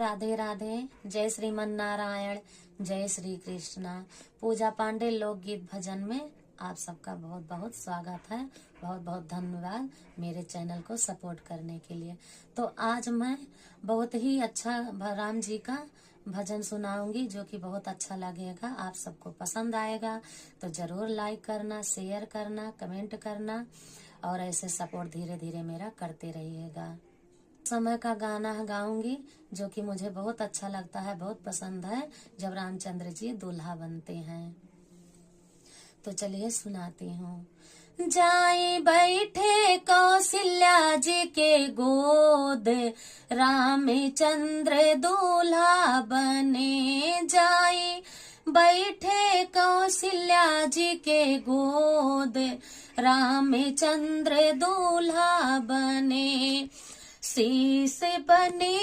राधे राधे। जय श्रीमन नारायण, जय श्री कृष्णा। पूजा पांडे लोकगीत भजन में आप सबका बहुत बहुत स्वागत है। बहुत बहुत धन्यवाद मेरे चैनल को सपोर्ट करने के लिए। तो आज मैं बहुत ही अच्छा राम जी का भजन सुनाऊंगी, जो कि बहुत अच्छा लगेगा, आप सबको पसंद आएगा। तो जरूर लाइक करना, शेयर करना, कमेंट करना और ऐसे सपोर्ट धीरे धीरे मेरा करते रहिएगा। समय का गाना गाऊंगी जो कि मुझे बहुत अच्छा लगता है, बहुत पसंद है, जब रामचंद्र जी दूल्हा बनते हैं। तो चलिए सुनाती हूँ। जाई बैठे कौशल्या जी के गोद, रामचंद्र दूल्हा बने। जाई बैठे कौशल्या जी के गोद, रामचंद्र दूल्हा बने। शीश बने